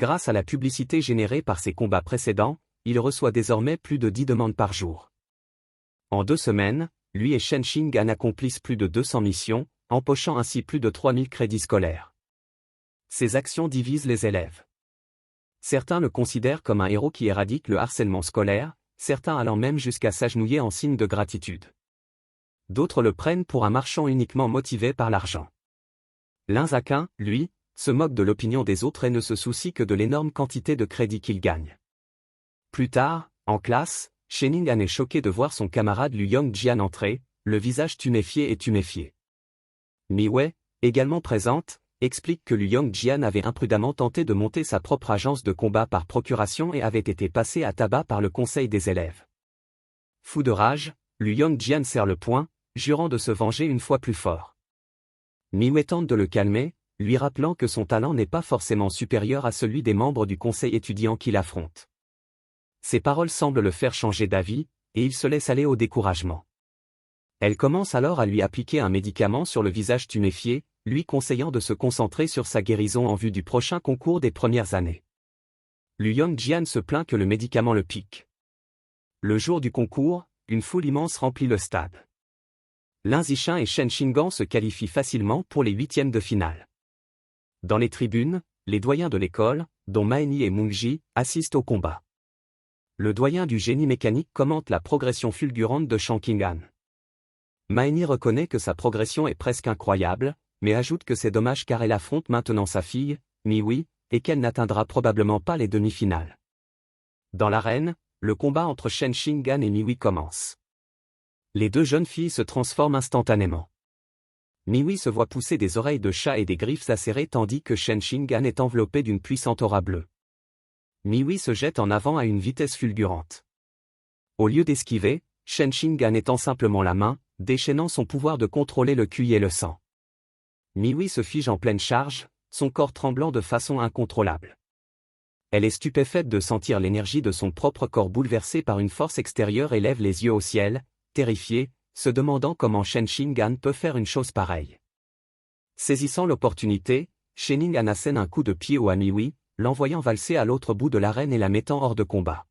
Grâce à la publicité générée par ses combats précédents, il reçoit désormais plus de 10 demandes par jour. En 2 semaines, lui et Shen Xing'an accomplissent plus de 200 missions, empochant ainsi plus de 3000 crédits scolaires. Ces actions divisent les élèves. Certains le considèrent comme un héros qui éradique le harcèlement scolaire, certains allant même jusqu'à s'agenouiller en signe de gratitude. D'autres le prennent pour un marchand uniquement motivé par l'argent. Lin Zhaqian, lui, se moque de l'opinion des autres et ne se soucie que de l'énorme quantité de crédits qu'il gagne. Plus tard, en classe, Xing'an est choqué de voir son camarade Liu Yongjian entrer, le visage tuméfié et tuméfié. Mi Wei, également présente, explique que Liu Yongjian avait imprudemment tenté de monter sa propre agence de combat par procuration et avait été passé à tabac par le conseil des élèves. Fou de rage, Liu Yongjian serre le poing, jurant de se venger une fois plus fort. Mi Wei tente de le calmer, lui rappelant que son talent n'est pas forcément supérieur à celui des membres du conseil étudiant qu'il affronte. Ces paroles semblent le faire changer d'avis, et il se laisse aller au découragement. Elle commence alors à lui appliquer un médicament sur le visage tuméfié, lui conseillant de se concentrer sur sa guérison en vue du prochain concours des premières années. Liu Yongjian se plaint que le médicament le pique. Le jour du concours, une foule immense remplit le stade. Lin Zhiqian et Shen Xing'an se qualifient facilement pour les 8e de finale. Dans les tribunes, les doyens de l'école, dont Maeni et Mungji, assistent au combat. Le doyen du génie mécanique commente la progression fulgurante de Shang Qing'an. Maeni reconnaît que sa progression est presque incroyable, mais ajoute que c'est dommage car elle affronte maintenant sa fille, Mi Wei, et qu'elle n'atteindra probablement pas les demi-finales. Dans l'arène, le combat entre Shen Xing'an et Mi Wei commence. Les deux jeunes filles se transforment instantanément. Mi Wei se voit pousser des oreilles de chat et des griffes acérées tandis que Shen Xing'an est enveloppé d'une puissante aura bleue. Mi Wei se jette en avant à une vitesse fulgurante. Au lieu d'esquiver, Shen Xing'an étend simplement la main, déchaînant son pouvoir de contrôler le QI et le sang. Mi Wei se fige en pleine charge, son corps tremblant de façon incontrôlable. Elle est stupéfaite de sentir l'énergie de son propre corps bouleversée par une force extérieure et lève les yeux au ciel, terrifiée, se demandant comment Shen Xing'an peut faire une chose pareille. Saisissant l'opportunité, Xing'an assène un coup de pied à Mi Wei, l'envoyant valser à l'autre bout de l'arène et la mettant hors de combat.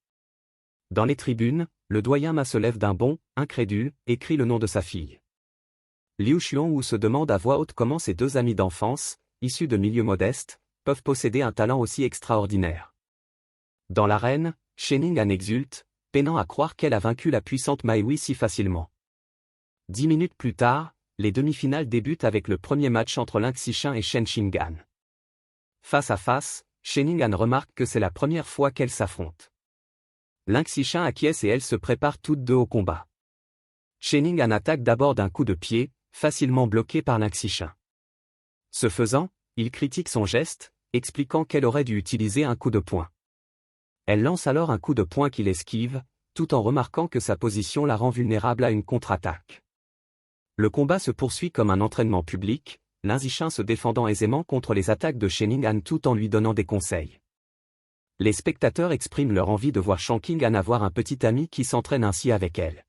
Dans les tribunes, le doyen Ma se lève d'un bond, incrédule, et crie le nom de sa fille. Liu Xuanwu se demande à voix haute comment ses deux amis d'enfance, issus de milieux modestes, peuvent posséder un talent aussi extraordinaire. Dans l'arène, Xing'an exulte, peinant à croire qu'elle a vaincu la puissante Mai Wei si facilement. 10 minutes plus tard, les demi-finales débutent avec le premier match entre Lin Zhiqian et Shen Xing'an. Face à face, Xing'an remarque que c'est la première fois qu'elles s'affrontent. Lin Zhiqian acquiesce et elles se préparent toutes deux au combat. Xing'an attaque d'abord d'un coup de pied, facilement bloqué par Lin Zhiqian. Ce faisant, il critique son geste, expliquant qu'elle aurait dû utiliser un coup de poing. Elle lance alors un coup de poing qu'il esquive, tout en remarquant que sa position la rend vulnérable à une contre-attaque. Le combat se poursuit comme un entraînement public, Lin Zhiqian se défendant aisément contre les attaques de Xing'an tout en lui donnant des conseils. Les spectateurs expriment leur envie de voir Shang Qing'an avoir un petit ami qui s'entraîne ainsi avec elle.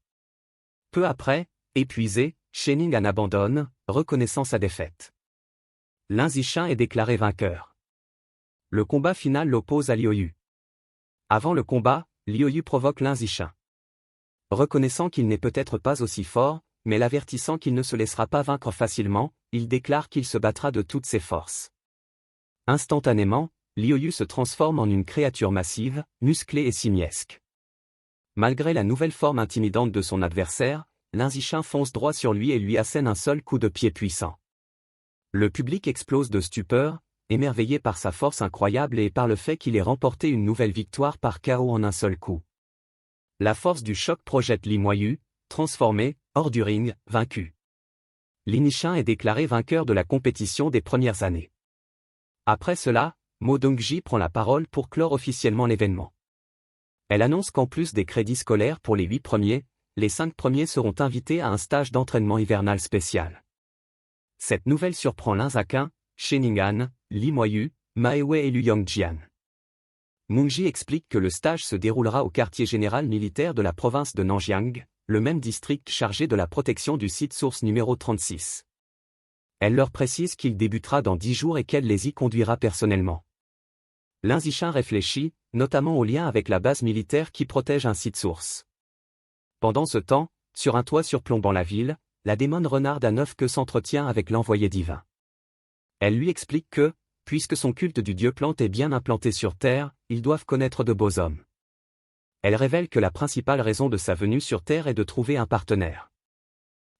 Peu après, épuisé, Xing'an abandonne, reconnaissant sa défaite. Lin Zhiqian est déclaré vainqueur. Le combat final l'oppose à Liu Yu. Avant le combat, Liu Yu provoque Lin Zhiqian. Reconnaissant qu'il n'est peut-être pas aussi fort, mais l'avertissant qu'il ne se laissera pas vaincre facilement, il déclare qu'il se battra de toutes ses forces. Instantanément, Liu Yu se transforme en une créature massive, musclée et simiesque. Malgré la nouvelle forme intimidante de son adversaire, Lin Zhiqian fonce droit sur lui et lui assène un seul coup de pied puissant. Le public explose de stupeur, émerveillé par sa force incroyable et par le fait qu'il ait remporté une nouvelle victoire par KO en un seul coup. La force du choc projette Li Moyu, transformé, hors du ring, vaincu. Lin Zhiqian est déclaré vainqueur de la compétition des premières années. Après cela, Mo Dongji prend la parole pour clore officiellement l'événement. Elle annonce qu'en plus des crédits scolaires pour les 8 premiers, les 5 premiers seront invités à un stage d'entraînement hivernal spécial. Cette nouvelle surprend Lin Zhaqian, Xing'an, Li Moyu, Ma Wei et Liu Yongjian. Mungji explique que le stage se déroulera au quartier général militaire de la province de Nanjiang, le même district chargé de la protection du site source numéro 36. Elle leur précise qu'il débutera dans 10 jours et qu'elle les y conduira personnellement. L'Inzichin réfléchit, notamment au lien avec la base militaire qui protège un site source. Pendant ce temps, sur un toit surplombant la ville, la démone renarde à 9 queues s'entretient avec l'envoyé divin. Elle lui explique que, puisque son culte du dieu plante est bien implanté sur Terre, ils doivent connaître de beaux hommes. Elle révèle que la principale raison de sa venue sur Terre est de trouver un partenaire.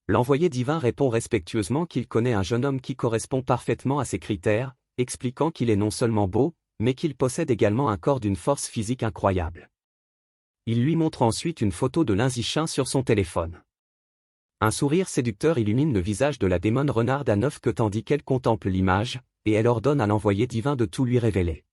L'envoyé divin répond respectueusement qu'il connaît un jeune homme qui correspond parfaitement à ses critères, expliquant qu'il est non seulement beau, mais qu'il possède également un corps d'une force physique incroyable. Il lui montre ensuite une photo de l'Inzichin sur son téléphone. Un sourire séducteur illumine le visage de la démone renarde à 9 queues tandis qu'elle contemple l'image, et elle ordonne à l'envoyé divin de tout lui révéler.